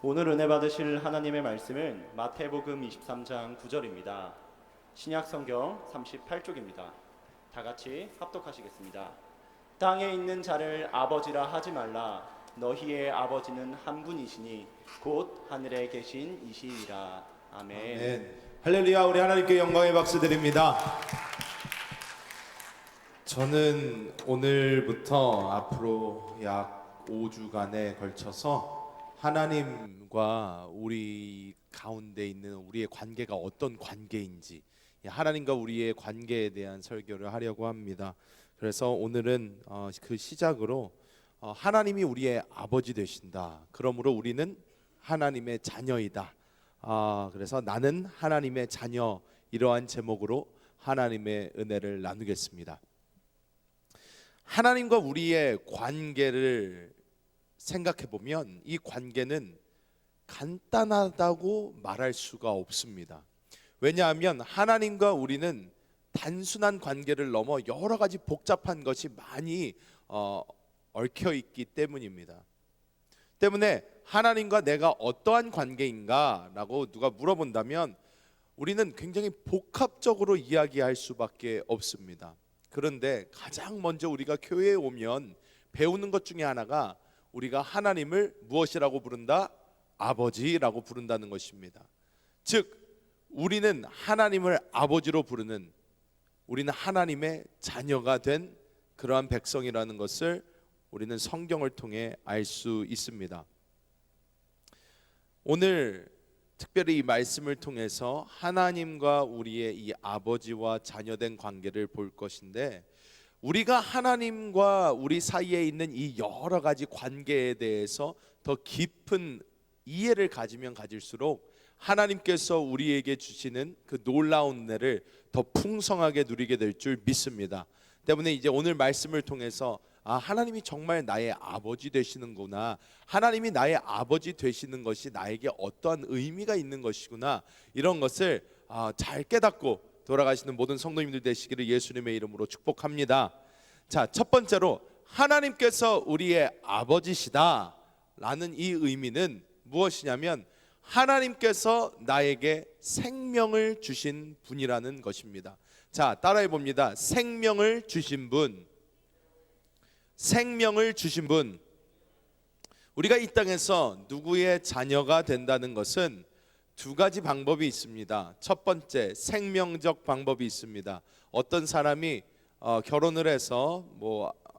오늘 은혜 받으실 하나님의 말씀은 마태복음 23장 9절입니다. 신약 성경 38쪽입니다. 다 같이 합독하시겠습니다. 땅에 있는 자를 아버지라 하지 말라. 너희의 아버지는 한 분이시니 곧 하늘에 계신 이시니라. 아멘. 아멘. 할렐루야. 우리 하나님께 영광의 박수 드립니다. 저는 오늘부터 앞으로 약 5주간에 걸쳐서 하나님과 우리 가운데 있는 우리의 관계가 어떤 관계인지, 하나님과 우리의 관계에 대한 설교를 하려고 합니다. 그래서 오늘은 그 시작으로 하나님이 우리의 아버지 되신다. 그러므로 우리는 하나님의 자녀이다. 그래서 나는 하나님의 자녀, 이러한 제목으로 하나님의 은혜를 나누겠습니다. 하나님과 우리의 관계를 생각해 보면 이 관계는 간단하다고 말할 수가 없습니다. 왜냐하면 하나님과 우리는 단순한 관계를 넘어 여러 가지 복잡한 것이 많이 얽혀 있기 때문입니다. 때문에 하나님과 내가 어떠한 관계인가라고 누가 물어본다면 우리는 굉장히 복합적으로 이야기할 수밖에 없습니다. 그런데 가장 먼저 우리가 교회에 오면 배우는 것 중에 하나가 우리가 하나님을 무엇이라고 부른다? 아버지라고 부른다는 것입니다. 즉 우리는 하나님을 아버지로 부르는, 우리는 하나님의 자녀가 된 그러한 백성이라는 것을 우리는 성경을 통해 알 수 있습니다. 오늘 특별히 이 말씀을 통해서 하나님과 우리의 이 아버지와 자녀된 관계를 볼 것인데, 우리가 하나님과 우리 사이에 있는 이 여러 가지 관계에 대해서 더 깊은 이해를 가지면 가질수록 하나님께서 우리에게 주시는 그 놀라운 은혜를 더 풍성하게 누리게 될 줄 믿습니다. 때문에 이제 오늘 말씀을 통해서 하나님이 정말 나의 아버지 되시는구나, 하나님이 나의 아버지 되시는 것이 나에게 어떠한 의미가 있는 것이구나, 이런 것을 잘 깨닫고 돌아가시는 모든 성도님들 되시기를 예수님의 이름으로 축복합니다. 자, 첫 번째로 하나님께서 우리의 아버지시다 라는 이 의미는 무엇이냐면 하나님께서 나에게 생명을 주신 분이라는 것입니다. 자, 따라해 봅니다. 생명을 주신 분. 생명을 주신 분. 우리가 이 땅에서 누구의 자녀가 된다는 것은 두 가지 방법이 있습니다. 첫 번째, 생명적 방법이 있습니다. 어떤 사람이 결혼을 해서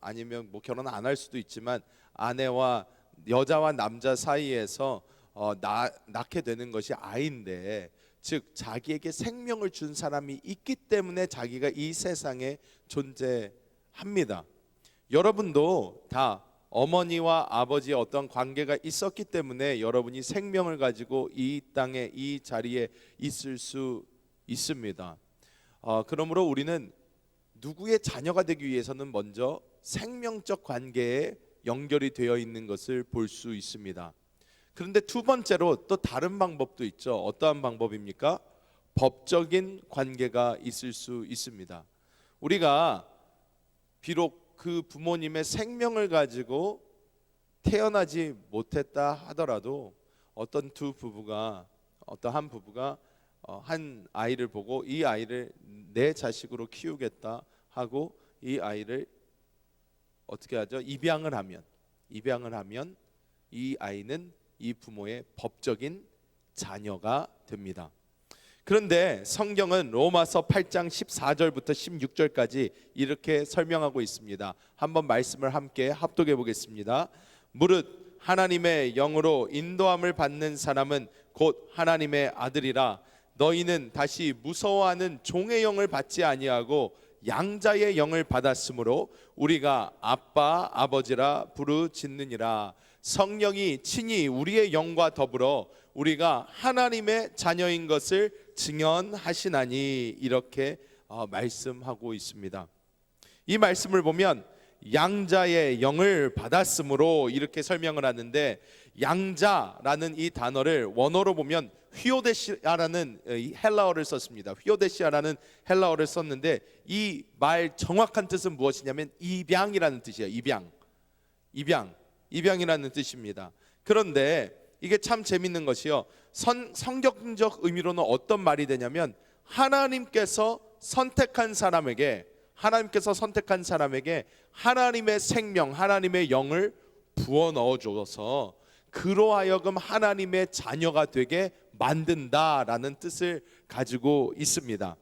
아니면 결혼 안 할 수도 있지만 아내와 여자와 남자 사이에서 낳게 되는 것이 아이인데, 즉 자기에게 생명을 준 사람이 있기 때문에 자기가 이 세상에 존재합니다. 여러분도 다 어머니와 아버지의 어떤 관계가 있었기 때문에 여러분이 생명을 가지고 이 땅에 이 자리에 있을 수 있습니다. 그러므로 우리는 누구의 자녀가 되기 위해서는 먼저 생명적 관계에 연결이 되어 있는 것을 볼 수 있습니다. 그런데 두 번째로 또 다른 방법도 있죠. 어떠한 방법입니까? 법적인 관계가 있을 수 있습니다. 우리가 비록 그 부모님의 생명을 가지고 태어나지 못했다 하더라도 어떤 한 부부가 한 아이를 보고 이 아이를 내 자식으로 키우겠다 하고 이 아이를 어떻게 하죠? 입양을 하면 이 아이는 이 부모의 법적인 자녀가 됩니다. 그런데 성경은 로마서 8장 14절부터 16절까지 이렇게 설명하고 있습니다. 한번 말씀을 함께 합독해 보겠습니다. 무릇 하나님의 영으로 인도함을 받는 사람은 곧 하나님의 아들이라. 너희는 다시 무서워하는 종의 영을 받지 아니하고 양자의 영을 받았으므로 우리가 아빠 아버지라 부르짖느니라. 성령이 친히 우리의 영과 더불어 우리가 하나님의 자녀인 것을 증언하시나니, 이렇게 말씀하고 있습니다. 이 말씀을 보면 양자의 영을 받았으므로 이렇게 설명을 하는데, 양자라는 이 단어를 원어로 보면 휘오데시아라는 헬라어를 썼습니다. 휘오데시아라는 헬라어를 썼는데 이 말 정확한 뜻은 무엇이냐면 입양이라는 뜻이에요. 입양이라는 뜻입니다. 그런데 이게 참 재밌는 것이요. 성경적 의미로는 어떤 말이 되냐면 하나님께서 선택한 사람에게 하나님의 생명, 하나님의 영을 부어 넣어 줘서 그로 하여금 하나님의 자녀가 되게 만든다라는 뜻을 가지고 있습니다.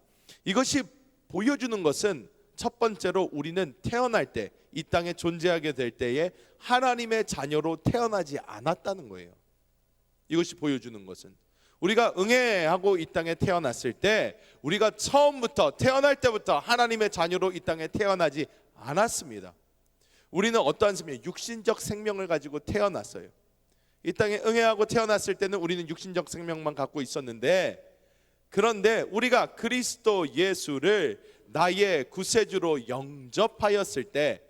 이것이 보여주는 것은 첫 번째로 우리는 태어날 때, 이 땅에 존재하게 될 때에 하나님의 자녀로 태어나지 않았다는 거예요. 이것이 보여주는 것은 우리가 응애하고 이 땅에 태어났을 때 우리가 처음부터 태어날 때부터 하나님의 자녀로 이 땅에 태어나지 않았습니다. 우리는 어떠한 생명, 육신적 생명을 가지고 태어났어요. 이 땅에 응애하고 태어났을 때는 우리는 육신적 생명만 갖고 있었는데, 그런데 우리가 그리스도 예수를 나의 구세주로 영접하였을 때,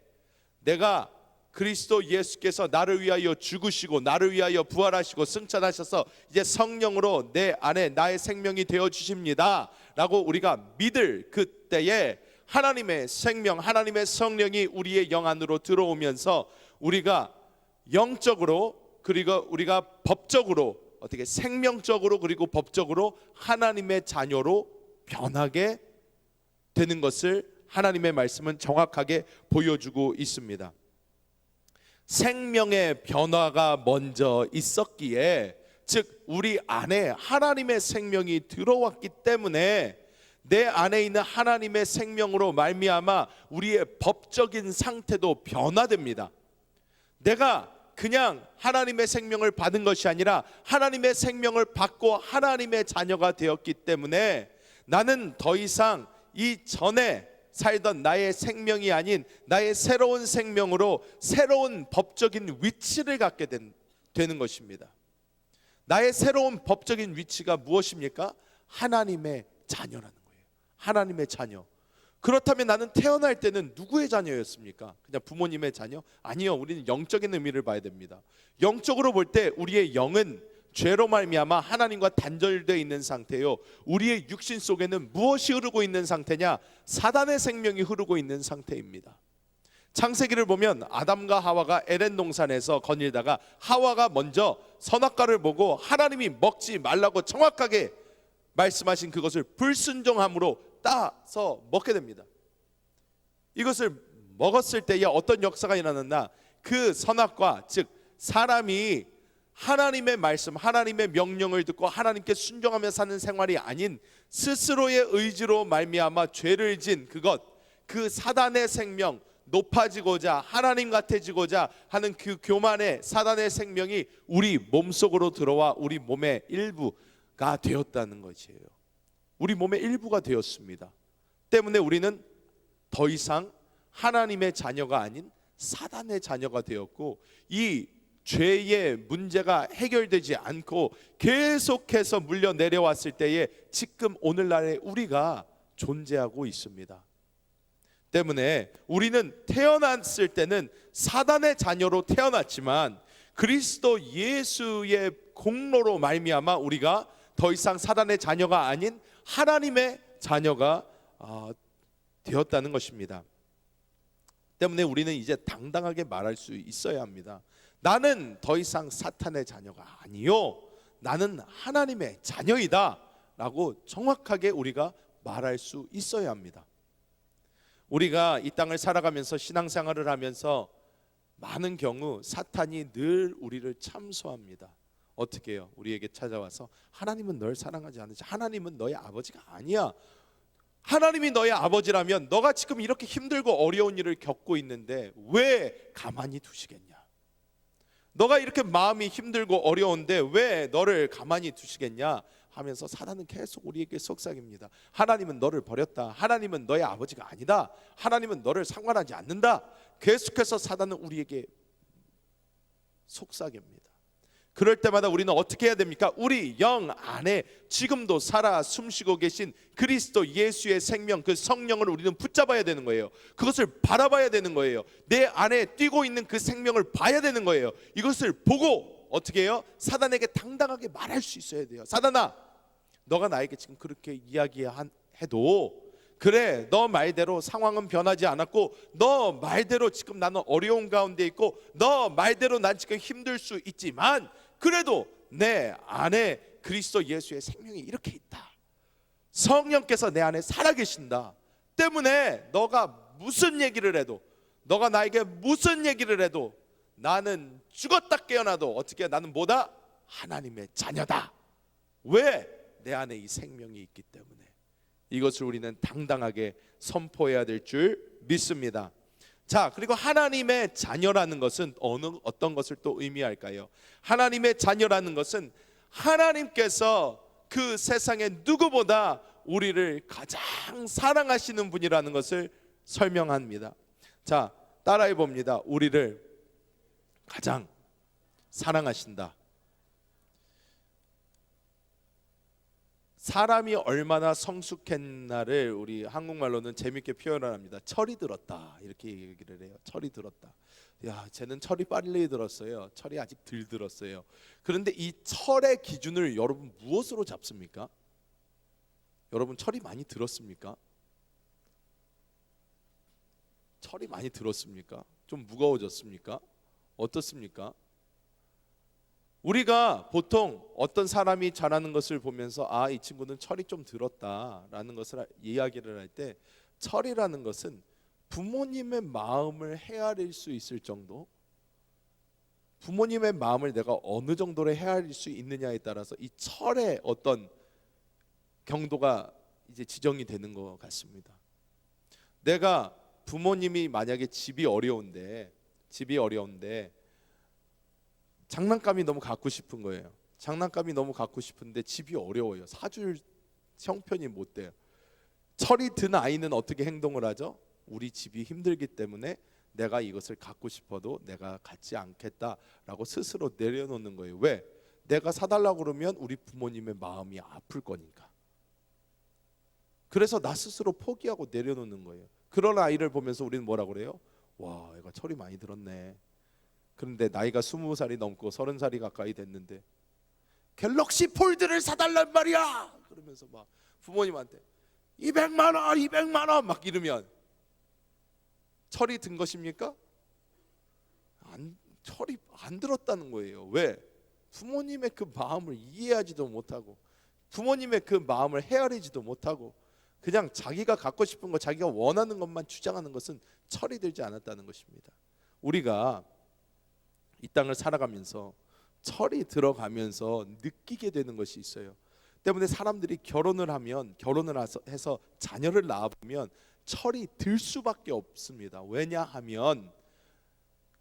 내가 그리스도 예수께서 나를 위하여 죽으시고 나를 위하여 부활하시고 승천하셔서 이제 성령으로 내 안에 나의 생명이 되어 주십니다 라고 우리가 믿을 그때에 하나님의 생명, 하나님의 성령이 우리의 영 안으로 들어오면서 우리가 영적으로, 그리고 우리가 법적으로, 어떻게 생명적으로 그리고 법적으로 하나님의 자녀로 변하게 되는 것을 하나님의 말씀은 정확하게 보여주고 있습니다. 생명의 변화가 먼저 있었기에, 즉 우리 안에 하나님의 생명이 들어왔기 때문에 내 안에 있는 하나님의 생명으로 말미암아 우리의 법적인 상태도 변화됩니다. 내가 그냥 하나님의 생명을 받은 것이 아니라 하나님의 생명을 받고 하나님의 자녀가 되었기 때문에 나는 더 이상 이전에 살던 나의 생명이 아닌 나의 새로운 생명으로 새로운 법적인 위치를 갖게 되는 것입니다. 나의 새로운 법적인 위치가 무엇입니까? 하나님의 자녀라는 거예요. 하나님의 자녀. 그렇다면 나는 태어날 때는 누구의 자녀였습니까? 그냥 부모님의 자녀? 아니요, 우리는 영적인 의미를 봐야 됩니다. 영적으로 볼 때 우리의 영은 죄로 말미암아 하나님과 단절되어 있는 상태요, 우리의 육신 속에는 무엇이 흐르고 있는 상태냐? 사단의 생명이 흐르고 있는 상태입니다. 창세기를 보면 아담과 하와가 에덴 동산에서 거닐다가 하와가 먼저 선악과를 보고 하나님이 먹지 말라고 정확하게 말씀하신 그것을 불순종함으로 따서 먹게 됩니다. 이것을 먹었을 때에 어떤 역사가 일어났나? 그 선악과, 즉 사람이 하나님의 말씀, 하나님의 명령을 듣고 하나님께 순종하며 사는 생활이 아닌 스스로의 의지로 말미암아 죄를 진 그것, 그 사단의 생명, 높아지고자 하나님 같아지고자 하는 그 교만의 사단의 생명이 우리 몸속으로 들어와 우리 몸의 일부가 되었다는 것이에요. 우리 몸의 일부가 되었습니다. 때문에 우리는 더 이상 하나님의 자녀가 아닌 사단의 자녀가 되었고, 이 죄의 문제가 해결되지 않고 계속해서 물려 내려왔을 때에 지금 오늘날에 우리가 존재하고 있습니다. 때문에 우리는 태어났을 때는 사단의 자녀로 태어났지만 그리스도 예수의 공로로 말미암아 우리가 더 이상 사단의 자녀가 아닌 하나님의 자녀가 되었다는 것입니다. 때문에 우리는 이제 당당하게 말할 수 있어야 합니다. 나는 더 이상 사탄의 자녀가 아니요, 나는 하나님의 자녀이다 라고 정확하게 우리가 말할 수 있어야 합니다. 우리가 이 땅을 살아가면서 신앙생활을 하면서 많은 경우 사탄이 늘 우리를 참소합니다. 어떻게 해요? 우리에게 찾아와서 하나님은 널 사랑하지 않으시, 하나님은 너의 아버지가 아니야. 하나님이 너의 아버지라면 너가 지금 이렇게 힘들고 어려운 일을 겪고 있는데 왜 가만히 두시겠냐? 너가 이렇게 마음이 힘들고 어려운데 왜 너를 가만히 두시겠냐 하면서 사단은 계속 우리에게 속삭입니다. 하나님은 너를 버렸다. 하나님은 너의 아버지가 아니다. 하나님은 너를 상관하지 않는다. 계속해서 사단은 우리에게 속삭입니다. 그럴 때마다 우리는 어떻게 해야 됩니까? 우리 영 안에 지금도 살아 숨쉬고 계신 그리스도 예수의 생명, 그 성령을 우리는 붙잡아야 되는 거예요. 그것을 바라봐야 되는 거예요. 내 안에 뛰고 있는 그 생명을 봐야 되는 거예요. 이것을 보고 어떻게 해요? 사단에게 당당하게 말할 수 있어야 돼요. 사단아, 너가 나에게 지금 그렇게 이야기해도 그래, 너 말대로 상황은 변하지 않았고 너 말대로 지금 나는 어려운 가운데 있고 너 말대로 난 지금 힘들 수 있지만 그래도 내 안에 그리스도 예수의 생명이 이렇게 있다. 성령께서 내 안에 살아계신다. 때문에 너가 무슨 얘기를 해도, 너가 나에게 무슨 얘기를 해도 나는 죽었다 깨어나도 어떻게, 나는 뭐다? 하나님의 자녀다. 왜? 내 안에 이 생명이 있기 때문에. 이것을 우리는 당당하게 선포해야 될 줄 믿습니다. 자, 그리고 하나님의 자녀라는 것은 어떤 것을 또 의미할까요? 하나님의 자녀라는 것은 하나님께서 그 세상에 누구보다 우리를 가장 사랑하시는 분이라는 것을 설명합니다. 자, 따라해 봅니다. 우리를 가장 사랑하신다. 사람이 얼마나 성숙했나를 우리 한국말로는 재밌게 표현을 합니다. 철이 들었다, 이렇게 얘기를 해요. 철이 들었다. 야, 쟤는 철이 빨리 들었어요. 철이 아직 덜 들었어요. 그런데 이 철의 기준을 여러분 무엇으로 잡습니까? 여러분 철이 많이 들었습니까? 철이 많이 들었습니까? 좀 무거워졌습니까? 어떻습니까? 우리가 보통 어떤 사람이 잘하는 것을 보면서 아, 이 친구는 철이 좀 들었다라는 것을 이야기를 할 때, 철이라는 것은 부모님의 마음을 헤아릴 수 있을 정도, 부모님의 마음을 내가 어느 정도로 헤아릴 수 있느냐에 따라서 이 철의 어떤 경도가 이제 지정이 되는 것 같습니다. 내가 부모님이 만약에 집이 어려운데 장난감이 너무 갖고 싶은 거예요. 장난감이 너무 갖고 싶은데 집이 어려워요. 사줄 형편이 못 돼요. 철이 든 아이는 어떻게 행동을 하죠? 우리 집이 힘들기 때문에 내가 이것을 갖고 싶어도 내가 갖지 않겠다라고 스스로 내려놓는 거예요. 왜? 내가 사달라고 그러면 우리 부모님의 마음이 아플 거니까. 그래서 나 스스로 포기하고 내려놓는 거예요. 그런 아이를 보면서 우리는 뭐라고 그래요? 와, 얘가 철이 많이 들었네. 그런데 나이가 20살이 넘고 30살이 가까이 됐는데 갤럭시 폴드를 사달란 말이야 그러면서 막 부모님한테 200만 원 막 이러면 철이 든 것입니까? 철이 안 들었다는 거예요. 왜? 부모님의 그 마음을 이해하지도 못하고 부모님의 그 마음을 헤아리지도 못하고 그냥 자기가 갖고 싶은 거, 자기가 원하는 것만 주장하는 것은 철이 들지 않았다는 것입니다. 우리가 이 땅을 살아가면서 철이 들어가면서 느끼게 되는 것이 있어요. 때문에 사람들이 결혼을 해서 자녀를 낳아보면 철이 들 수밖에 없습니다. 왜냐하면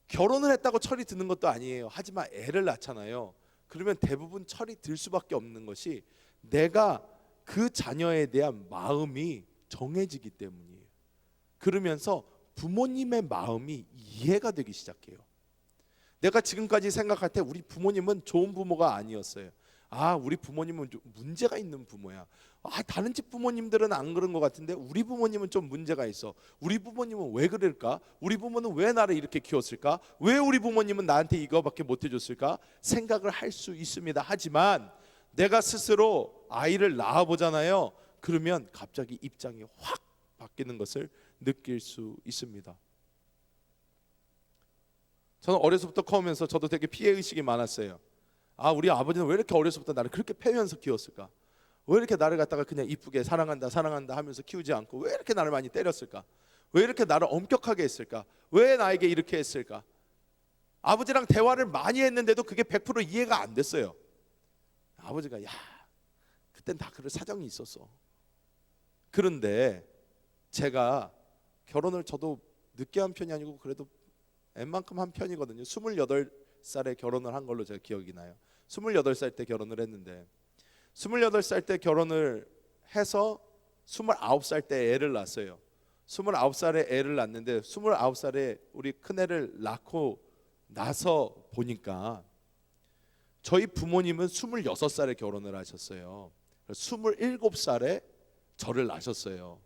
결혼을 했다고 철이 드는 것도 아니에요. 하지만 애를 낳잖아요. 그러면 대부분 철이 들 수밖에 없는 것이 내가 그 자녀에 대한 마음이 정해지기 때문이에요. 그러면서 부모님의 마음이 이해가 되기 시작해요. 내가 지금까지 생각할 때 우리 부모님은 좋은 부모가 아니었어요. 아, 우리 부모님은 좀 문제가 있는 부모야. 아, 다른 집 부모님들은 안 그런 것 같은데 우리 부모님은 좀 문제가 있어. 우리 부모님은 왜 그럴까? 우리 부모는 왜 나를 이렇게 키웠을까? 왜 우리 부모님은 나한테 이거밖에 못 해줬을까? 생각을 할 수 있습니다. 하지만 내가 스스로 아이를 낳아보잖아요. 그러면 갑자기 입장이 확 바뀌는 것을 느낄 수 있습니다. 저는 어려서부터 커오면서 저도 되게 피해의식이 많았어요. 아, 우리 아버지는 왜 이렇게 어려서부터 나를 그렇게 패면서 키웠을까? 왜 이렇게 나를 갖다가 그냥 이쁘게 사랑한다 하면서 키우지 않고 왜 이렇게 나를 많이 때렸을까? 왜 이렇게 나를 엄격하게 했을까? 왜 나에게 이렇게 했을까? 아버지랑 대화를 많이 했는데도 그게 100% 이해가 안 됐어요. 아버지가 야, 그땐 다 그럴 사정이 있었어. 그런데 제가 결혼을 저도 늦게 한 편이 아니고 그래도 웬만큼 한 편이거든요. 28살에 결혼을 한 걸로 제가 기억이 나요. 28살 때 결혼을 했는데 28살 때 결혼을 해서 29살 때 애를 낳았어요. 29살에 애를 낳았는데 29살에 우리 큰애를 낳고 나서 보니까 저희 부모님은 26살에 결혼을 하셨어요. 27살에 저를 낳으셨어요.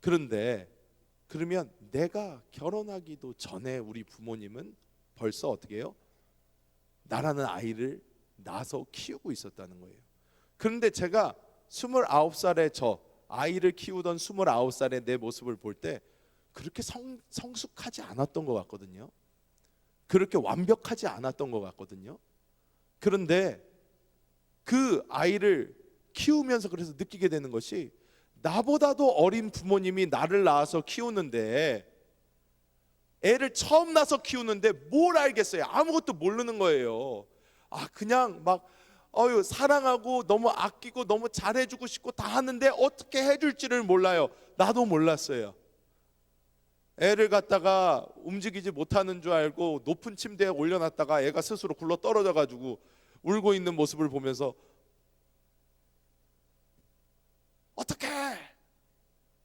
그런데 그러면 내가 결혼하기도 전에 우리 부모님은 벌써 어떻게 해요? 나라는 아이를 낳아서 키우고 있었다는 거예요. 그런데 제가 29살에 아이를 키우던 29살의 내 모습을 볼 때 그렇게 성숙하지 않았던 것 같거든요. 그렇게 완벽하지 않았던 것 같거든요. 그런데 그 아이를 키우면서 그래서 느끼게 되는 것이, 나보다도 어린 부모님이 나를 낳아서 키우는데, 애를 처음 낳아서 키우는데 뭘 알겠어요? 아무것도 모르는 거예요. 그냥 막 사랑하고 너무 아끼고 너무 잘해주고 싶고 다 하는데 어떻게 해줄지를 몰라요. 나도 몰랐어요. 애를 갖다가 움직이지 못하는 줄 알고 높은 침대에 올려놨다가 애가 스스로 굴러 떨어져 가지고 울고 있는 모습을 보면서 어떻게,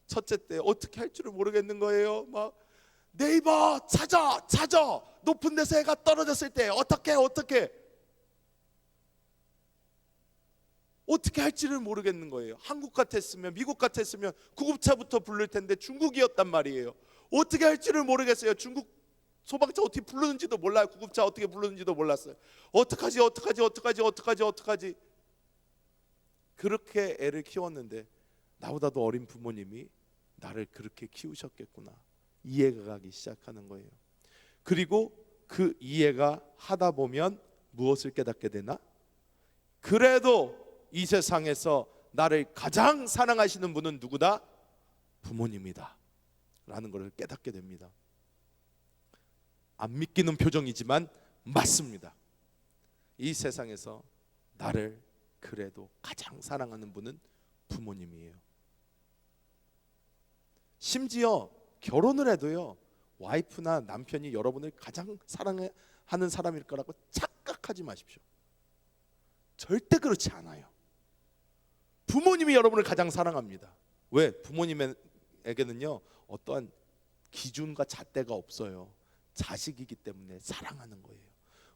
첫째 때 어떻게 할 줄을 모르겠는 거예요. 막 네이버 찾아 높은 데서 애가 떨어졌을 때 어떻게 할지를 모르겠는 거예요. 한국 같았으면, 미국 같았으면 구급차부터 부를 텐데 중국이었단 말이에요. 어떻게 할지를 모르겠어요. 중국 소방차 어떻게 부르는지도 몰라요. 구급차 어떻게 부르는지도 몰랐어요. 어떡하지. 그렇게 애를 키웠는데 나보다도 어린 부모님이 나를 그렇게 키우셨겠구나, 이해가 가기 시작하는 거예요. 그리고 그 이해가 하다 보면 무엇을 깨닫게 되나? 그래도 이 세상에서 나를 가장 사랑하시는 분은 누구다? 부모님이다 라는 것을 깨닫게 됩니다. 안 믿기는 표정이지만 맞습니다. 이 세상에서 나를 그래도 가장 사랑하는 분은 부모님이에요. 심지어 결혼을 해도요, 와이프나 남편이 여러분을 가장 사랑하는 사람일 거라고 착각하지 마십시오. 절대 그렇지 않아요. 부모님이 여러분을 가장 사랑합니다. 왜? 부모님에게는요 어떠한 기준과 잣대가 없어요. 자식이기 때문에 사랑하는 거예요.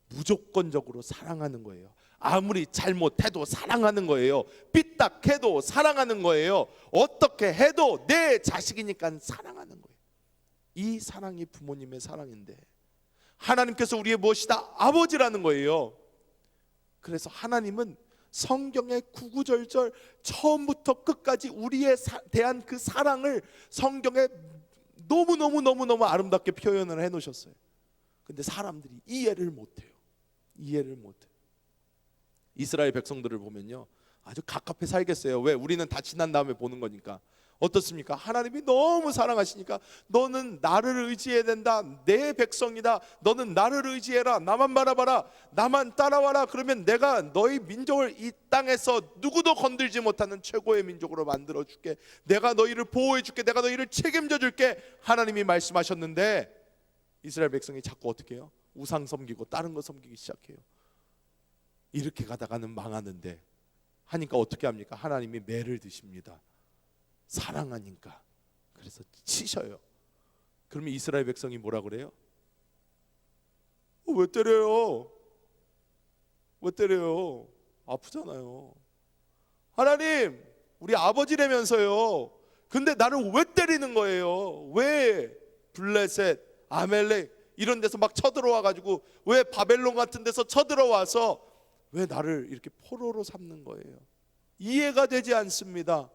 무조건적으로 사랑하는 거예요. 아무리 잘못해도 사랑하는 거예요. 삐딱해도 사랑하는 거예요. 어떻게 해도 내 자식이니까 사랑하는 거예요. 이 사랑이 부모님의 사랑인데, 하나님께서 우리의 무엇이다? 아버지라는 거예요. 그래서 하나님은 성경의 구구절절 처음부터 끝까지 우리에 대한 그 사랑을 성경에 너무너무 아름답게 표현을 해놓으셨어요. 근데 사람들이 이해를 못해요. 이스라엘 백성들을 보면요, 아주 가깝게 살겠어요. 왜? 우리는 다 지난 다음에 보는 거니까. 어떻습니까? 하나님이 너무 사랑하시니까 너는 나를 의지해야 된다. 내 백성이다. 너는 나를 의지해라. 나만 바라봐라. 나만 따라와라. 그러면 내가 너희 민족을 이 땅에서 누구도 건들지 못하는 최고의 민족으로 만들어줄게. 내가 너희를 보호해줄게. 내가 너희를 책임져줄게. 하나님이 말씀하셨는데 이스라엘 백성이 자꾸 어떻게 해요? 우상 섬기고 다른 거 섬기기 시작해요. 이렇게 가다가는 망하는데 하니까 어떻게 합니까? 하나님이 매를 드십니다. 사랑하니까. 그래서 치셔요. 그러면 이스라엘 백성이 뭐라 그래요? 왜 때려요? 아프잖아요. 하나님, 우리 아버지라면서요. 근데 나를 왜 때리는 거예요? 왜 블레셋, 아멜렉 이런 데서 막 쳐들어와 가지고, 왜 바벨론 같은 데서 쳐들어와서 왜 나를 이렇게 포로로 삼는 거예요? 이해가 되지 않습니다.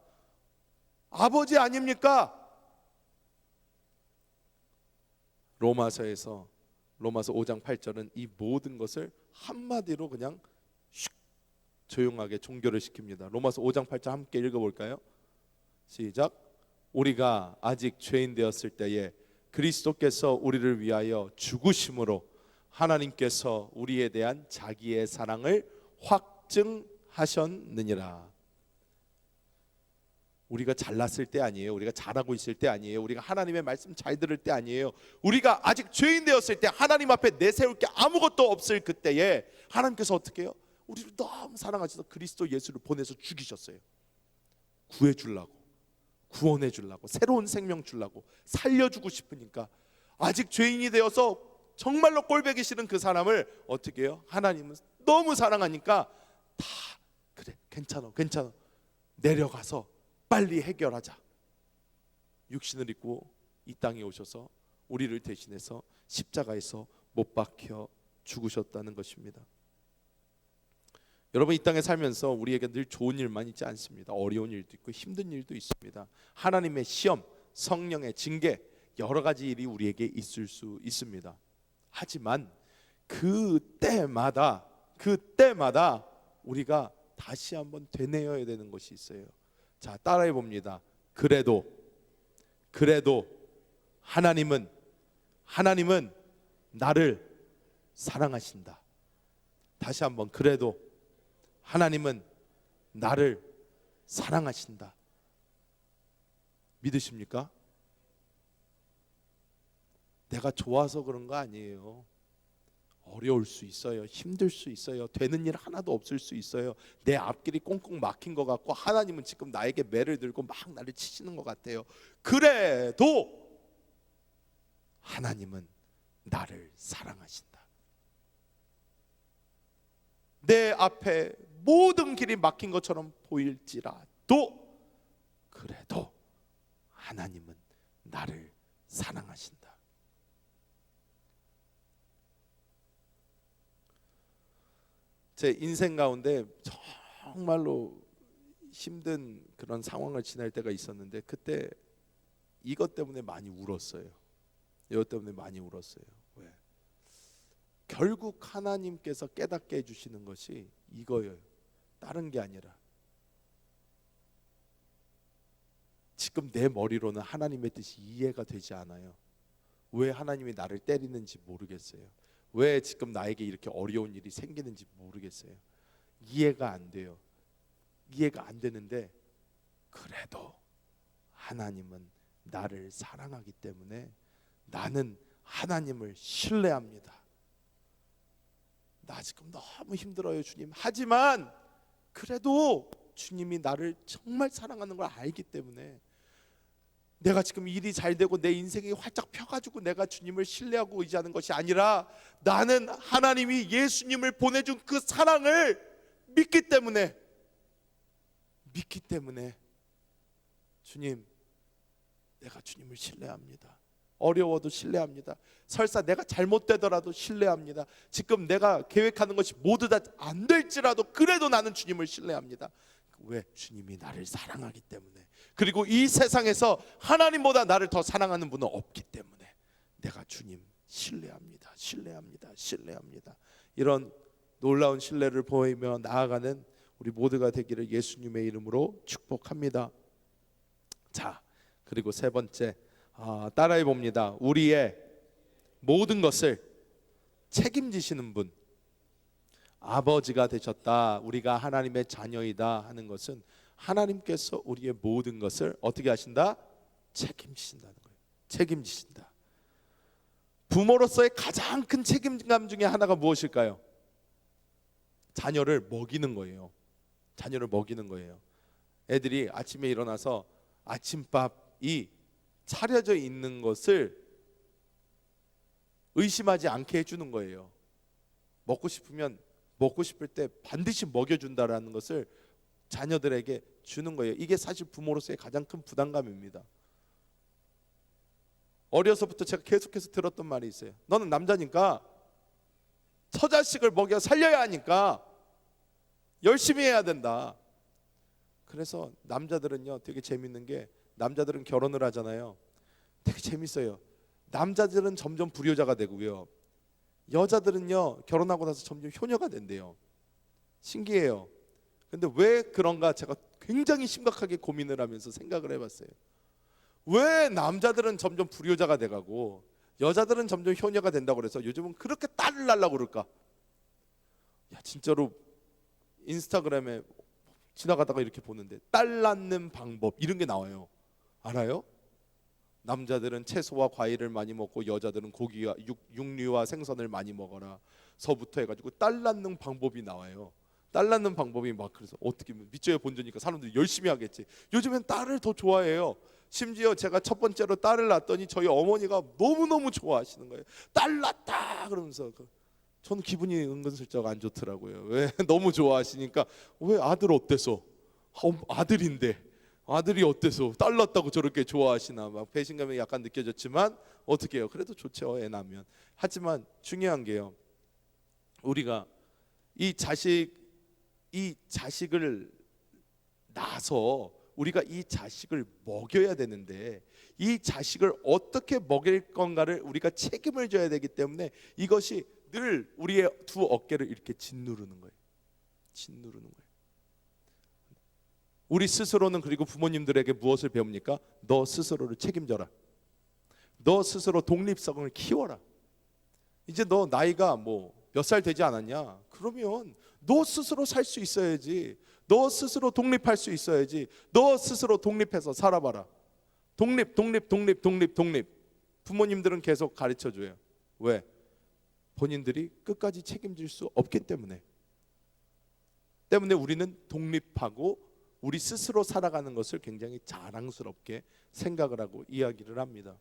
아버지 아닙니까? 로마서 5장 8절은 이 모든 것을 한마디로 그냥 슉 조용하게 종결을 시킵니다. 로마서 5장 8절 함께 읽어볼까요? 시작. 우리가 아직 죄인 되었을 때에 그리스도께서 우리를 위하여 죽으심으로 하나님께서 우리에 대한 자기의 사랑을 확증하셨느니라. 우리가 잘났을 때 아니에요. 우리가 잘하고 있을 때 아니에요. 우리가 하나님의 말씀 잘 들을 때 아니에요. 우리가 아직 죄인 되었을 때, 하나님 앞에 내세울 게 아무것도 없을 그때에 하나님께서 어떻게 해요? 우리를 너무 사랑하셔서 그리스도 예수를 보내서 죽이셨어요. 구해주려고, 구원해주려고, 새로운 생명 주려고, 살려주고 싶으니까. 아직 죄인이 되어서 정말로 꼴보기 싫은 그 사람을 어떻게 해요? 하나님은 너무 사랑하니까 다 그래, 괜찮아 내려가서 빨리 해결하자. 육신을 입고 이 땅에 오셔서 우리를 대신해서 십자가에서 못 박혀 죽으셨다는 것입니다. 여러분, 이 땅에 살면서 우리에게 늘 좋은 일만 있지 않습니다. 어려운 일도 있고 힘든 일도 있습니다. 하나님의 시험, 성령의 징계, 여러 가지 일이 우리에게 있을 수 있습니다. 하지만 그때마다 우리가 다시 한번 되뇌어야 되는 것이 있어요. 자, 따라해 봅니다. 그래도 하나님은 나를 사랑하신다. 다시 한번, 그래도 하나님은 나를 사랑하신다. 믿으십니까? 내가 좋아서 그런 거 아니에요. 어려울 수 있어요. 힘들 수 있어요. 되는 일 하나도 없을 수 있어요. 내 앞길이 꽁꽁 막힌 것 같고 하나님은 지금 나에게 매를 들고 막 나를 치시는 것 같아요. 그래도 하나님은 나를 사랑하신다. 내 앞에 모든 길이 막힌 것처럼 보일지라도 그래도 하나님은 나를 사랑하신다. 제 인생 가운데 정말로 힘든 그런 상황을 지날 때가 있었는데 그때 이것 때문에 많이 울었어요. 이것 때문에 많이 울었어요. 왜? 결국 하나님께서 깨닫게 해주시는 것이 이거예요. 다른 게 아니라 지금 내 머리로는 하나님의 뜻이 이해가 되지 않아요. 왜 하나님이 나를 때리는지 모르겠어요. 왜 지금 나에게 이렇게 어려운 일이 생기는지 모르겠어요. 이해가 안 돼요. 이해가 안 되는데 그래도 하나님은 나를 사랑하기 때문에 나는 하나님을 신뢰합니다. 나 지금 너무 힘들어요, 주님. 하지만 그래도 주님이 나를 정말 사랑하는 걸 알기 때문에 내가 지금 일이 잘 되고 내 인생이 활짝 펴가지고 내가 주님을 신뢰하고 의지하는 것이 아니라 나는 하나님이 예수님을 보내준 그 사랑을 믿기 때문에 주님, 내가 주님을 신뢰합니다. 어려워도 신뢰합니다. 설사 내가 잘못되더라도 신뢰합니다. 지금 내가 계획하는 것이 모두 다 안 될지라도 그래도 나는 주님을 신뢰합니다. 왜? 주님이 나를 사랑하기 때문에. 그리고 이 세상에서 하나님보다 나를 더 사랑하는 분은 없기 때문에 내가 주님 신뢰합니다. 이런 놀라운 신뢰를 보이며 나아가는 우리 모두가 되기를 예수님의 이름으로 축복합니다. 자, 그리고 세 번째, 따라해 봅니다. 우리의 모든 것을 책임지시는 분, 아버지가 되셨다. 우리가 하나님의 자녀이다 하는 것은 하나님께서 우리의 모든 것을 어떻게 하신다? 책임지신다는 거예요. 책임지신다. 부모로서의 가장 큰 책임감 중에 하나가 무엇일까요? 자녀를 먹이는 거예요. 애들이 아침에 일어나서 아침밥이 차려져 있는 것을 의심하지 않게 해주는 거예요. 먹고 싶을 때 반드시 먹여준다라는 것을 자녀들에게 주는 거예요. 이게 사실 부모로서의 가장 큰 부담감입니다. 어려서부터 제가 계속해서 들었던 말이 있어요. 너는 남자니까 처자식을 먹여 살려야 하니까 열심히 해야 된다. 그래서 남자들은요, 되게 재밌는 게, 남자들은 결혼을 하잖아요. 되게 재밌어요. 남자들은 점점 불효자가 되고요, 여자들은요 결혼하고 나서 점점 효녀가 된대요. 신기해요. 근데 왜 그런가 제가 굉장히 심각하게 고민을 하면서 생각을 해봤어요. 왜 남자들은 점점 불효자가 돼가고 여자들은 점점 효녀가 된다고 그래서 요즘은 그렇게 딸을 낳으려고 그럴까? 야, 진짜로 인스타그램에 지나가다가 이렇게 보는데 딸 낳는 방법 이런 게 나와요. 알아요? 남자들은 채소와 과일을 많이 먹고 여자들은 고기와 육류와 생선을 많이 먹어라 서부터 해가지고 딸 낳는 방법이 나와요. 딸 낳는 방법이 막, 그래서 어떻게 밑줄에 본전이니까 사람들이 열심히 하겠지. 요즘엔 딸을 더 좋아해요. 심지어 제가 첫 번째로 딸을 낳았더니 저희 어머니가 너무너무 좋아하시는 거예요. 딸 낳았다 그러면서. 저는 기분이 은근슬쩍 안 좋더라고요. 왜? 너무 좋아하시니까. 왜? 아들 어때서? 아들인데 아들이 어때서 딸 낳았다고 저렇게 좋아하시나, 막 배신감이 약간 느껴졌지만 어떻게 해요? 그래도 좋죠, 애 낳으면. 하지만 중요한 게요, 우리가 이 자식을 낳아서 우리가 이 자식을 먹여야 되는데 이 자식을 어떻게 먹일 건가를 우리가 책임을 져야 되기 때문에 이것이 늘 우리의 두 어깨를 이렇게 짓누르는 거예요. 우리 스스로는 그리고 부모님들에게 무엇을 배웁니까? 너 스스로를 책임져라. 너 스스로 독립성을 키워라. 이제 너 나이가 뭐 몇 살 되지 않았냐? 그러면 너 스스로 살 수 있어야지. 너 스스로 독립할 수 있어야지. 너 스스로 독립해서 살아봐라. 독립. 부모님들은 계속 가르쳐줘요. 왜? 본인들이 끝까지 책임질 수 없기 때문에 우리는 독립하고 우리 스스로 살아가는 것을 굉장히 자랑스럽게 생각을 하고 이야기를 합니다.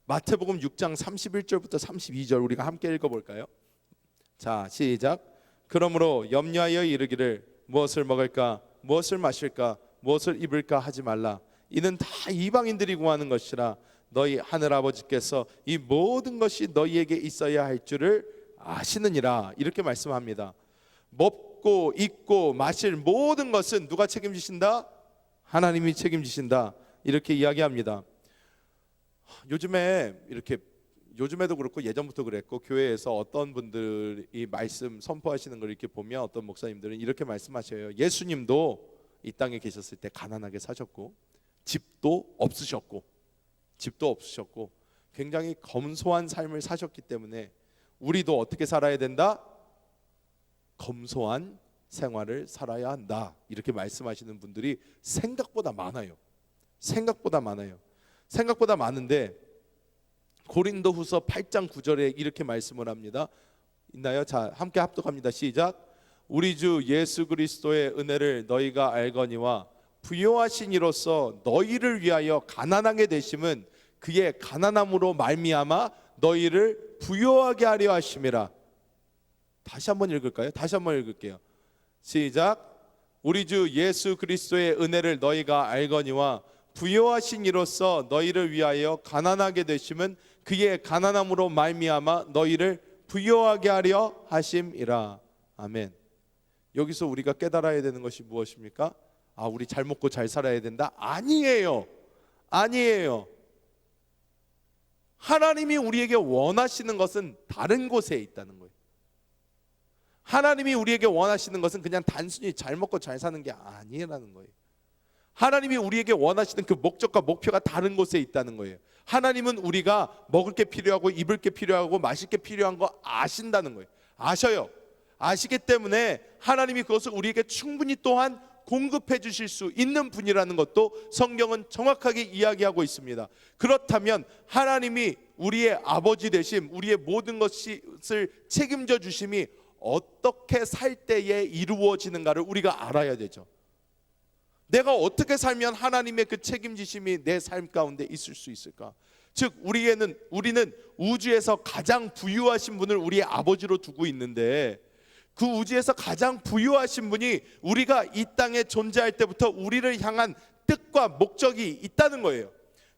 마태복음 6장 31절부터 32절 우리가 함께 읽어볼까요? 자, 시작. 그러므로 염려하여 이르기를 무엇을 먹을까 무엇을 마실까 무엇을 입을까 하지 말라. 이는 다 이방인들이 구하는 것이라. 너희 하늘아버지께서 이 모든 것이 너희에게 있어야 할 줄을 아시느니라. 이렇게 말씀합니다. 먹고 입고 마실 모든 것은 누가 책임지신다? 하나님이 책임지신다. 이렇게 이야기합니다. 요즘에도 그렇고 예전부터 그랬고 교회에서 어떤 분들이 말씀 선포하시는 걸 이렇게 보면 어떤 목사님들은 이렇게 말씀하셔요. 예수님도 이 땅에 계셨을 때 가난하게 사셨고 집도 없으셨고 굉장히 검소한 삶을 사셨기 때문에 우리도 어떻게 살아야 된다? 검소한 생활을 살아야 한다. 이렇게 말씀하시는 분들이 생각보다 많아요. 생각보다 많은데 고린도후서 8장 9절에 이렇게 말씀을 합니다. 있나요? 자, 함께 합독합니다. 시작. 우리 주 예수 그리스도의 은혜를 너희가 알거니와 부요하신 이로써 너희를 위하여 가난하게 되심은 그의 가난함으로 말미암아 너희를 부요하게 하려 하심이라. 다시 한번 읽을까요? 다시 한번 읽을게요. 시작. 우리 주 예수 그리스도의 은혜를 너희가 알거니와 부요하신 이로써 너희를 위하여 가난하게 되심은 그의 가난함으로 말미암아 너희를 부요하게 하려 하심이라. 아멘. 여기서 우리가 깨달아야 되는 것이 무엇입니까? 우리 잘 먹고 잘 살아야 된다? 아니에요. 하나님이 우리에게 원하시는 것은 다른 곳에 있다는 거예요. 하나님이 우리에게 원하시는 것은 그냥 단순히 잘 먹고 잘 사는 게 아니라는 거예요. 하나님이 우리에게 원하시는 그 목적과 목표가 다른 곳에 있다는 거예요. 하나님은 우리가 먹을 게 필요하고 입을 게 필요하고 마실 게 필요한 거 아신다는 거예요. 아셔요. 아시기 때문에 하나님이 그것을 우리에게 충분히 또한 공급해 주실 수 있는 분이라는 것도 성경은 정확하게 이야기하고 있습니다. 그렇다면 하나님이 우리의 아버지 되심, 우리의 모든 것을 책임져 주심이 어떻게 살 때에 이루어지는가를 우리가 알아야 되죠. 내가 어떻게 살면 하나님의 그 책임지심이 내 삶 가운데 있을 수 있을까? 즉 우리는 우주에서 가장 부유하신 분을 우리의 아버지로 두고 있는데 그 우주에서 가장 부유하신 분이 우리가 이 땅에 존재할 때부터 우리를 향한 뜻과 목적이 있다는 거예요.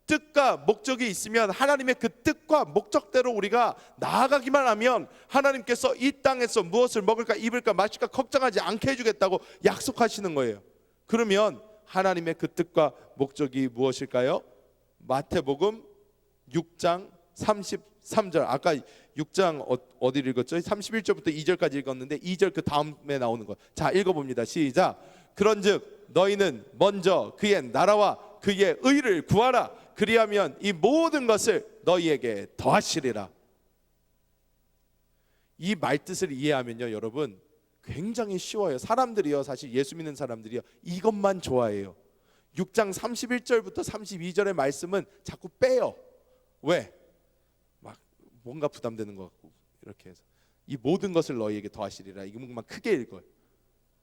뜻과 목적이 있으면 하나님의 그 뜻과 목적대로 우리가 나아가기만 하면 하나님께서 이 땅에서 무엇을 먹을까 입을까 마실까 걱정하지 않게 해주겠다고 약속하시는 거예요. 그러면 하나님의 그 뜻과 목적이 무엇일까요? 마태복음 6장 33절. 아까 6장 어디를 읽었죠? 31절부터 2절까지 읽었는데 2절 그 다음에 나오는 거. 자, 읽어봅니다. 시작. 그런즉 너희는 먼저 그의 나라와 그의 의를 구하라. 그리하면 이 모든 것을 너희에게 더하시리라. 이 말뜻을 이해하면요, 여러분 굉장히 쉬워요. 사람들이요, 사실 예수 믿는 사람들이요, 이것만 좋아해요. 6장 31절부터 32절의 말씀은 자꾸 빼요. 왜? 막 뭔가 부담되는 것 같고 이렇게 해서 이 모든 것을 너희에게 더하시리라. 이것만 크게 읽어요.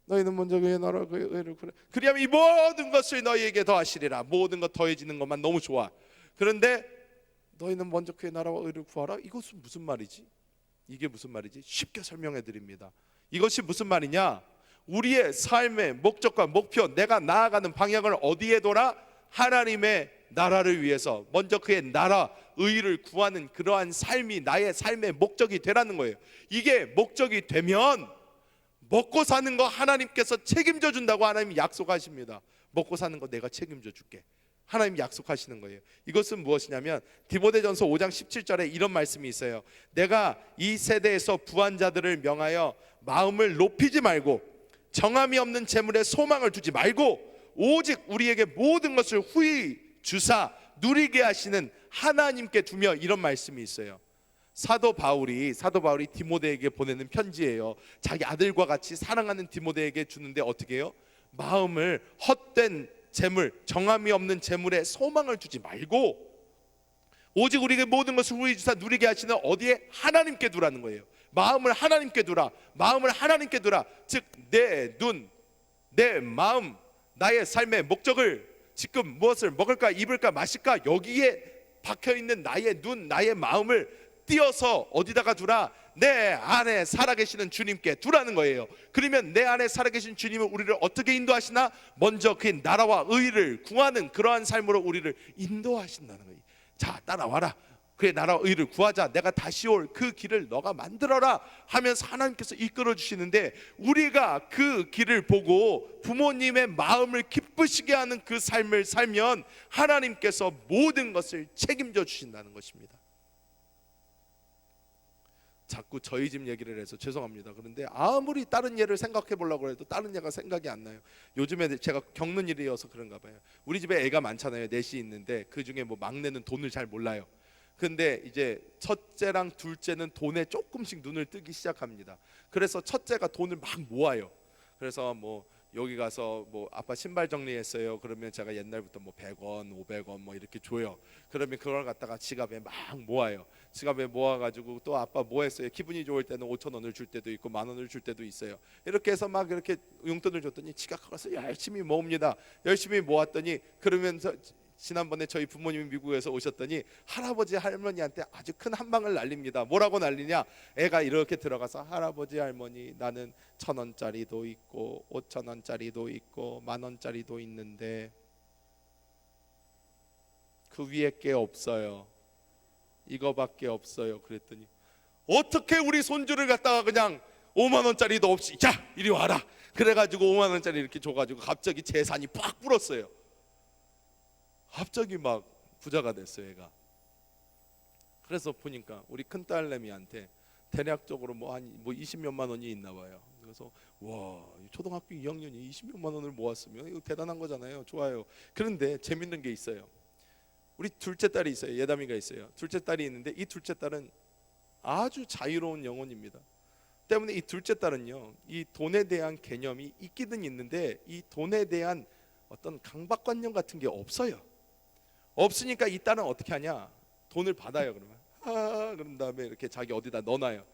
너희는 먼저 그의 나라와 그의 의를 구하라. 그리하면 이 모든 것을 너희에게 더하시리라. 모든 것 더해지는 것만 너무 좋아. 그런데 너희는 먼저 그의 나라와 의를 구하라. 이것은 무슨 말이지? 이게 무슨 말이지? 쉽게 설명해 드립니다. 이것이 무슨 말이냐? 우리의 삶의 목적과 목표, 내가 나아가는 방향을 어디에 둬라? 하나님의 나라를 위해서 먼저 그의 나라, 의를 구하는 그러한 삶이 나의 삶의 목적이 되라는 거예요. 이게 목적이 되면 먹고 사는 거 하나님께서 책임져 준다고 하나님 약속하십니다. 먹고 사는 거 내가 책임져 줄게. 하나님 약속하시는 거예요. 이것은 무엇이냐면 디모데전서 5장 17절에 이런 말씀이 있어요. 내가 이 세대에서 부한 자들을 명하여 마음을 높이지 말고 정함이 없는 재물에 소망을 두지 말고 오직 우리에게 모든 것을 후히 주사 누리게 하시는 하나님께 두며, 이런 말씀이 있어요. 사도 바울이 디모데에게 보내는 편지예요. 자기 아들과 같이 사랑하는 디모데에게 주는데 어떻게 해요? 마음을 헛된 재물, 정함이 없는 재물에 소망을 두지 말고 오직 우리에게 모든 것을 후히 주사 누리게 하시는 어디에? 하나님께 두라는 거예요. 마음을 하나님께 두라. 마음을 하나님께 두라. 즉 내 눈, 내 마음, 나의 삶의 목적을 지금 무엇을 먹을까, 입을까, 마실까, 여기에 박혀있는 나의 눈, 나의 마음을 띄어서 어디다가 두라? 내 안에 살아계시는 주님께 두라는 거예요. 그러면 내 안에 살아계신 주님은 우리를 어떻게 인도하시나? 먼저 그의 나라와 의를 구하는 그러한 삶으로 우리를 인도하신다는 거예요. 자, 따라와라. 그의 나라와 의를 구하자. 내가 다시 올 그 길을 너가 만들어라 하면서 하나님께서 이끌어 주시는데, 우리가 그 길을 보고 부모님의 마음을 기쁘시게 하는 그 삶을 살면 하나님께서 모든 것을 책임져 주신다는 것입니다. 자꾸 저희 집 얘기를 해서 죄송합니다. 그런데 아무리 다른 예를 생각해 보려고 해도 다른 예가 생각이 안 나요. 요즘에 제가 겪는 일이어서 그런가 봐요. 우리 집에 애가 많잖아요. 넷이 있는데 그 중에 뭐 막내는 돈을 잘 몰라요. 근데 이제 첫째랑 둘째는 돈에 조금씩 눈을 뜨기 시작합니다. 그래서 첫째가 돈을 막 모아요. 그래서 뭐 여기 가서 뭐 아빠 신발 정리했어요. 그러면 제가 옛날부터 뭐 100원, 500원 뭐 이렇게 줘요. 그러면 그걸 갖다가 지갑에 막 모아요. 지갑에 모아가지고 또 아빠 뭐 했어요? 기분이 좋을 때는 5,000원을 줄 때도 있고 10,000원을 줄 때도 있어요. 이렇게 해서 막 이렇게 용돈을 줬더니 지가 가서 열심히 모읍니다. 열심히 모았더니 그러면서 지난번에 저희 부모님이 미국에서 오셨더니 할아버지 할머니한테 아주 큰 한 방을 날립니다. 뭐라고 날리냐? 애가 이렇게 들어가서 할아버지 할머니, 나는 1,000원짜리도 있고 5,000원짜리도 있고 10,000원짜리도 있는데 그 위에 게 없어요. 이거밖에 없어요. 그랬더니 어떻게 우리 손주를 갖다가 그냥 5만 원짜리도 없이 자 이리 와라. 그래가지고 5만 원짜리 이렇게 줘가지고 갑자기 재산이 팍 불었어요. 갑자기 막 부자가 됐어요, 애가. 그래서 보니까 우리 큰 딸내미한테 대략적으로 뭐 한 20몇만 원이 있나 봐요. 그래서 와, 초등학교 2학년이 20몇만 원을 모았으면 이거 대단한 거잖아요. 좋아요. 그런데 재밌는 게 있어요. 우리 둘째 딸이 있어요. 예담이가 있어요. 둘째 딸이 있는데 이 둘째 딸은 아주 자유로운 영혼입니다. 때문에 이 둘째 딸은요, 이 돈에 대한 개념이 있기는 있는데 이 돈에 대한 어떤 강박관념 같은 게 없어요. 없으니까 이 딸은 어떻게 하냐? 돈을 받아요. 그러면 그런 다음에 이렇게 자기 어디다 넣어놔요.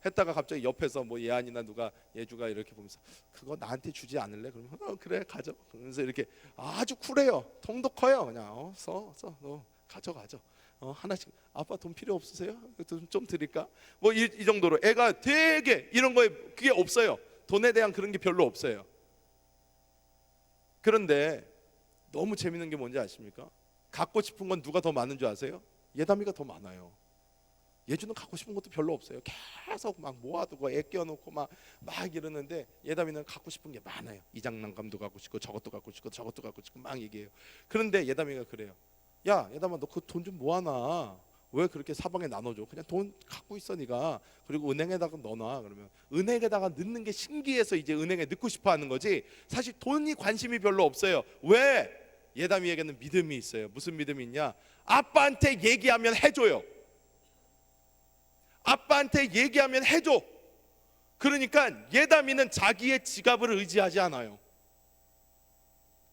했다가 갑자기 옆에서 뭐 예안이나 누가 예주가 이렇게 보면서 그거 나한테 주지 않을래? 그러면 그래 가져. 그러면서 이렇게 아주 쿨해요. 통도 커요. 그냥 써 너 가져. 하나씩. 아빠 돈 필요 없으세요? 좀 드릴까? 뭐 이 정도로 애가 되게 이런 거에 그게 없어요. 돈에 대한 그런 게 별로 없어요. 그런데 너무 재밌는 게 뭔지 아십니까? 갖고 싶은 건 누가 더 많은 줄 아세요? 예담이가 더 많아요. 예주는 갖고 싶은 것도 별로 없어요. 계속 막 모아두고 애 껴놓고 막 이러는데 예담이는 갖고 싶은 게 많아요. 이 장난감도 갖고 싶고 저것도 갖고 싶고 저것도 갖고 싶고 막 얘기해요. 그런데 예담이가 그래요. 야 예담아, 너 그 돈 좀 모아놔. 왜 그렇게 사방에 나눠줘? 그냥 돈 갖고 있어 네가. 그리고 은행에다가 넣어놔. 그러면 은행에다가 넣는 게 신기해서 이제 은행에 넣고 싶어 하는 거지, 사실 돈이 관심이 별로 없어요. 왜? 예담이에게는 믿음이 있어요. 무슨 믿음이 있냐? 아빠한테 얘기하면 해줘요. 아빠한테 얘기하면 해줘. 그러니까 예담이는 자기의 지갑을 의지하지 않아요.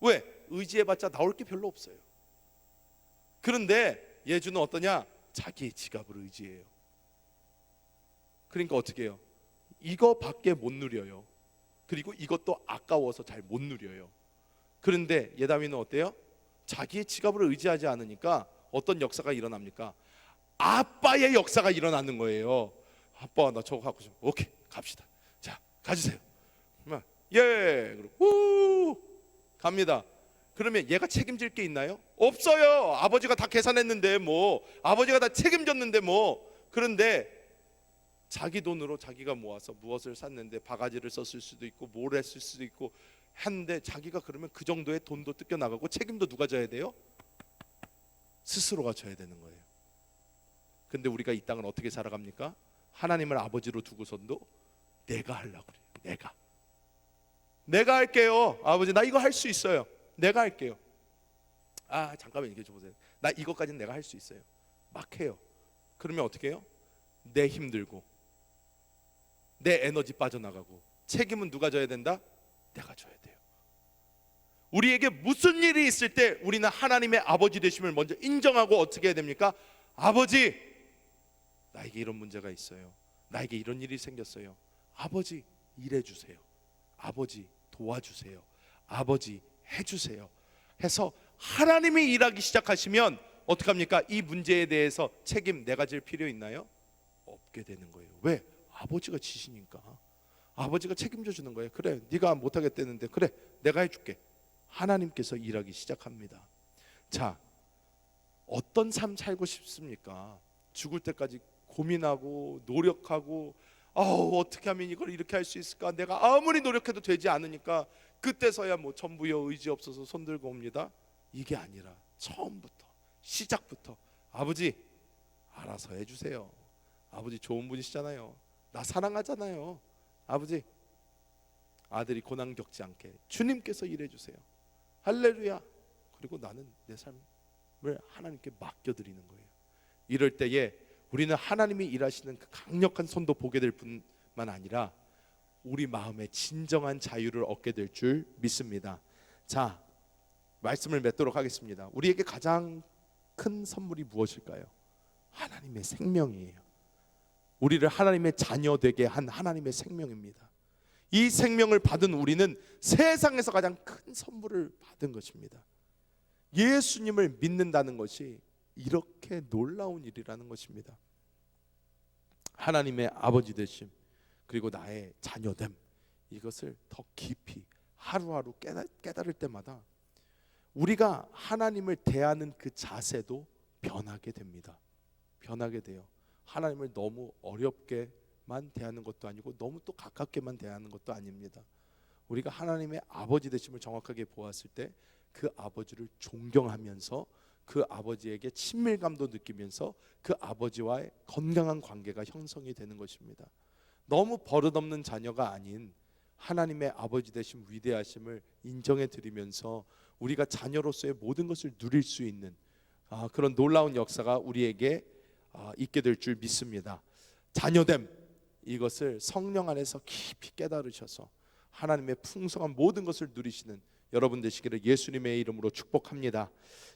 왜? 의지해봤자 나올 게 별로 없어요. 그런데 예주는 어떠냐? 자기의 지갑을 의지해요. 그러니까 어떻게 해요? 이거밖에 못 누려요. 그리고 이것도 아까워서 잘 못 누려요. 그런데 예담이는 어때요? 자기의 지갑을 의지하지 않으니까 어떤 역사가 일어납니까? 아빠의 역사가 일어나는 거예요. 아빠 나 저거 갖고 싶어. 오케이 갑시다. 자 가주세요. 예 그리고 갑니다. 그러면 얘가 책임질 게 있나요? 없어요. 아버지가 다 계산했는데 뭐, 아버지가 다 책임졌는데 뭐. 그런데 자기 돈으로 자기가 모아서 무엇을 샀는데 바가지를 썼을 수도 있고 뭘 했을 수도 있고 한데, 자기가 그러면 그 정도의 돈도 뜯겨 나가고 책임도 누가 져야 돼요? 스스로가 져야 되는 거예요. 근데 우리가 이 땅을 어떻게 살아갑니까? 하나님을 아버지로 두고선도 내가 하려고 그래요. 내가 할게요. 아버지 나 이거 할 수 있어요. 내가 할게요. 아 잠깐만 이게 좀 보세요. 나 이것까지는 내가 할 수 있어요. 막 해요. 그러면 어떻게 해요? 내 힘들고 내 에너지 빠져나가고 책임은 누가 져야 된다? 내가 져야 돼요. 우리에게 무슨 일이 있을 때 우리는 하나님의 아버지 되심을 먼저 인정하고 어떻게 해야 됩니까? 아버지 나에게 이런 문제가 있어요. 나에게 이런 일이 생겼어요. 아버지 일해주세요. 아버지 도와주세요. 아버지 해주세요 해서 하나님이 일하기 시작하시면 어떡합니까? 이 문제에 대해서 책임 내가 질 필요 있나요? 없게 되는 거예요. 왜? 아버지가 지시니까. 아버지가 책임져 주는 거예요. 그래 네가 못하겠다는데 그래 내가 해줄게. 하나님께서 일하기 시작합니다. 자, 어떤 삶 살고 싶습니까? 죽을 때까지 고민하고 노력하고 어떻게 하면 이걸 이렇게 할 수 있을까? 내가 아무리 노력해도 되지 않으니까 그때서야 뭐 전부여 의지 없어서 손 들고 옵니다. 이게 아니라 처음부터 시작부터 아버지 알아서 해주세요. 아버지 좋은 분이시잖아요. 나 사랑하잖아요. 아버지 아들이 고난 겪지 않게 주님께서 일해주세요. 할렐루야. 그리고 나는 내 삶을 하나님께 맡겨드리는 거예요. 이럴 때에 우리는 하나님이 일하시는 그 강력한 손도 보게 될 뿐만 아니라 우리 마음에 진정한 자유를 얻게 될 줄 믿습니다. 자, 말씀을 맺도록 하겠습니다. 우리에게 가장 큰 선물이 무엇일까요? 하나님의 생명이에요. 우리를 하나님의 자녀 되게 한 하나님의 생명입니다. 이 생명을 받은 우리는 세상에서 가장 큰 선물을 받은 것입니다. 예수님을 믿는다는 것이 이렇게 놀라운 일이라는 것입니다. 하나님의 아버지 되심 그리고 나의 자녀됨, 이것을 더 깊이 하루하루 깨달을 때마다 우리가 하나님을 대하는 그 자세도 변하게 됩니다. 변하게 돼요. 하나님을 너무 어렵게만 대하는 것도 아니고 너무 또 가깝게만 대하는 것도 아닙니다. 우리가 하나님의 아버지 되심을 정확하게 보았을 때 그 아버지를 존경하면서 그 아버지에게 친밀감도 느끼면서 그 아버지와의 건강한 관계가 형성이 되는 것입니다. 너무 버릇없는 자녀가 아닌 하나님의 아버지 되심 위대하심을 인정해 드리면서 우리가 자녀로서의 모든 것을 누릴 수 있는 그런 놀라운 역사가 우리에게 있게 될 줄 믿습니다. 자녀됨, 이것을 성령 안에서 깊이 깨달으셔서 하나님의 풍성한 모든 것을 누리시는 여러분 되시기를 예수님의 이름으로 축복합니다.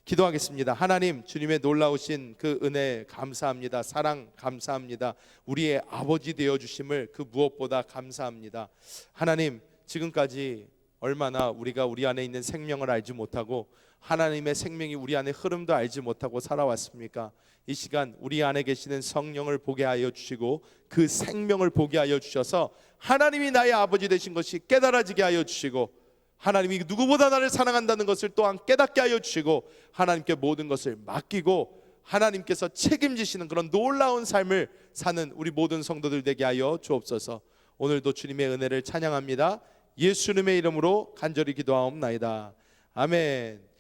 기도하겠습니다. 하나님, 주님의 놀라우신 그 은혜 감사합니다. 사랑 감사합니다. 우리의 아버지 되어 주심을 그 무엇보다 감사합니다. 하나님, 지금까지 얼마나 우리가 우리 안에 있는 생명을 알지 못하고 하나님의 생명이 우리 안에 흐름도 알지 못하고 살아왔습니까? 이 시간 우리 안에 계시는 성령을 보게 하여 주시고 그 생명을 보게 하여 주셔서 하나님이 나의 아버지 되신 것이 깨달아지게 하여 주시고 하나님이 누구보다 나를 사랑한다는 것을 또한 깨닫게 하여 주시고 하나님께 모든 것을 맡기고 하나님께서 책임지시는 그런 놀라운 삶을 사는 우리 모든 성도들 되게 하여 주옵소서. 오늘도 주님의 은혜를 찬양합니다. 예수님의 이름으로 간절히 기도하옵나이다. 아멘.